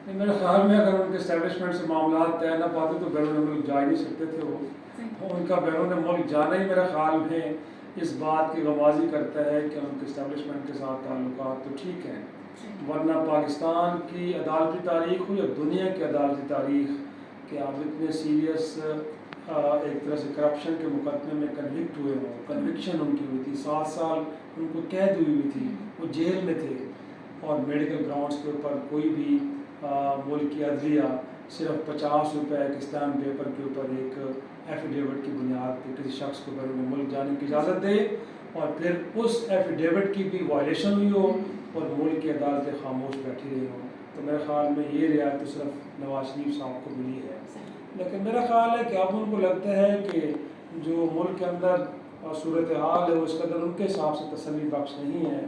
نہیں، میرے خیال میں اگر ان کے اسٹیبلشمنٹ سے معاملات طے نہ پاتے تو بیرون ملک جا ہی نہیں سکتے تھے وہ. ان کا بیرون ملک جانا ہی میرے خیال میں اس بات کی غمازی کرتا ہے کہ ان کے اسٹیبلشمنٹ کے ساتھ تعلقات تو ٹھیک ہیں، ورنہ پاکستان کی عدالتی تاریخ ہو یا دنیا کی عدالتی تاریخ کہ آپ اتنے سیریس ایک طرح سے کرپشن کے مقدمے میں کنوکٹ ہوئے ہوں، کنوکشن ان کی ہوئی تھی، 7 سال ان کو قید ہوئی تھی، وہ جیل میں تھے، اور میڈیکل گراؤنڈس کے اوپر کوئی بھی ملک کی عدلیہ صرف 50 روپے ایک اسٹامپ پیپر کے اوپر ایک ایفیڈیوٹ کی بنیاد پہ کسی شخص کو بیرون ملک جانے کی اجازت دے اور پھر اس ایفیڈیوٹ کی بھی وائلیشن ہوئی ہو اور ملک کی عدالتیں خاموش بیٹھی رہی ہوں. تو میرے خیال میں یہ رعایت تو صرف نواز شریف صاحب کو ملی ہے. لیکن میرا خیال ہے کہ اب ان کو لگتا ہے کہ جو ملک کے اندر صورتحال ہے اس کے اندر ان کے حساب سے تسلی بخش نہیں ہے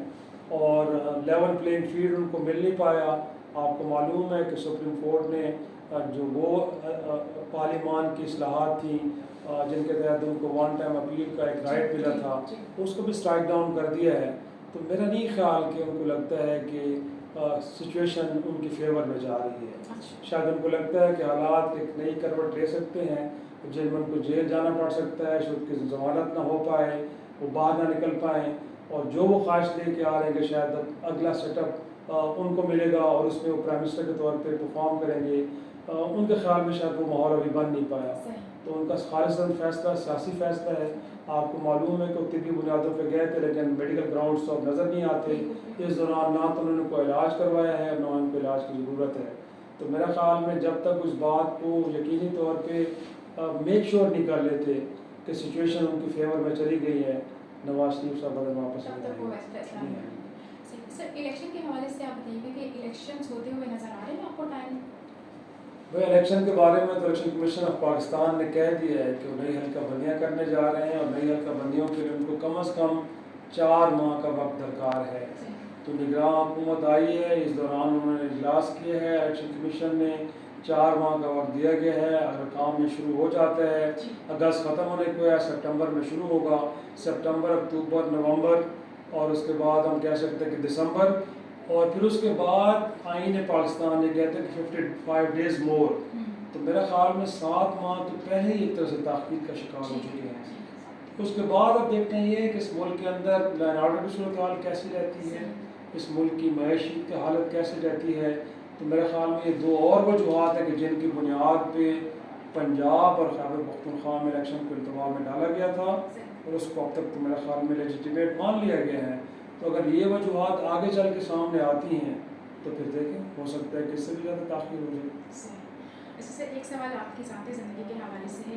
اور لیول پلینگ فیلڈ ان کو مل نہیں پایا. آپ کو معلوم ہے کہ سپریم کورٹ نے جو وہ پارلیمان کی اصلاحات تھیں جن کے تحت ان کو ون ٹائم اپیل کا ایک رائٹ ملا تھا اس کو بھی اسٹرائک ڈاؤن کر دیا ہے. تو میرا نہیں خیال کہ ان کو لگتا ہے کہ سچویشن ان کی فیور میں جا رہی ہے. شاید ان کو لگتا ہے کہ حالات ایک نئی کروٹ لے سکتے ہیں، جن کو جیل جانا پڑ سکتا ہے، شاید کی ضمانت نہ ہو پائے، وہ باہر نہ نکل پائیں، اور جو وہ خواہش لے کے آ رہے ہیں کہ شاید اگلا سیٹ اپ ان کو ملے گا اور اس میں وہ پرائم منسٹر کے طور پہ پرفارم کریں گے. ان کے خیال میں شاید وہ ماحول ابھی بن نہیں پایا. تو ان کا خالصاً فیصلہ سیاسی فیصلہ ہے. آپ کو معلوم ہے کہ وہ طبی بنیادوں پہ گئے تھے لیکن میڈیکل گراؤنڈس تو اب نظر نہیں آتے. اس دوران نہ تو انہوں نے کوئی علاج کروایا ہے نہ ان کو علاج کی ضرورت ہے. تو میرا خیال میں جب تک اس بات کو یقینی طور پہ میک شیور نہیں کر لیتے کہ سچویشن ان کی فیور میں چلی گئی ہے، نواز شریف صاحب اگر واپس آ جائیں گے. سر الیکشن کے حوالے سے آپ بتائیے گا کہ الیکشنز ہوتے ہوئے نظر آ رہے ہیں آپ کو ٹائم؟ بھائی الیکشن کے بارے میں تو الیکشن کمیشن آف پاکستان نے کہہ دیا ہے کہ وہ نئی حلقہ بندیاں کرنے جا رہے ہیں اور نئی حلقہ بندیوں کے لیے ان کو کم از کم 4 ماہ کا وقت درکار ہے. تو نگراں حکومت آئی ہے، اس دوران انہوں نے اجلاس کیا ہے. الیکشن کمیشن نے 4 ماہ کا وقت دیا گیا ہے. اگر کام میں شروع ہو جاتا ہے، اگست ختم ہونے کو ہے، سپٹمبر میں شروع ہوگا، سپٹمبر اکتوبر نومبر اور اس کے بعد ہم کہہ سکتے ہیں کہ دسمبر، اور پھر اس کے بعد آئین پاکستان یہ کہتے ہیں کہ 55 ڈیز مور. تو میرا خیال میں 7 ماہ تو پہلے ہی ایک طرح سے تاخیر کا شکار ہو چکے ہیں. اس کے بعد اب دیکھتے ہیں یہ کہ اس ملک کے اندر لائن آرڈر کی صورتحال کیسی رہتی ہے، اس ملک کی معیشت کی حالت کیسی رہتی ہے. تو میرے خیال میں یہ 2 اور وجوہات ہیں کہ جن کی بنیاد پہ پنجاب اور خیبر پختونخوا میں الیکشن کو التوا میں ڈالا گیا تھا اور اس کو اب تک تو میرے خیال میں لیجیٹیمیٹ مان لیا گیا ہے. تو اگر یہ وجوہات آگے چل کے سامنے آتی ہیں تو پھر دیکھیں ہو سکتا ہے کہ اس سے بھی زیادہ تاخیر ہو جائے. اس سے ایک سوال آپ کی ذاتی زندگی کے حوالے سے ہے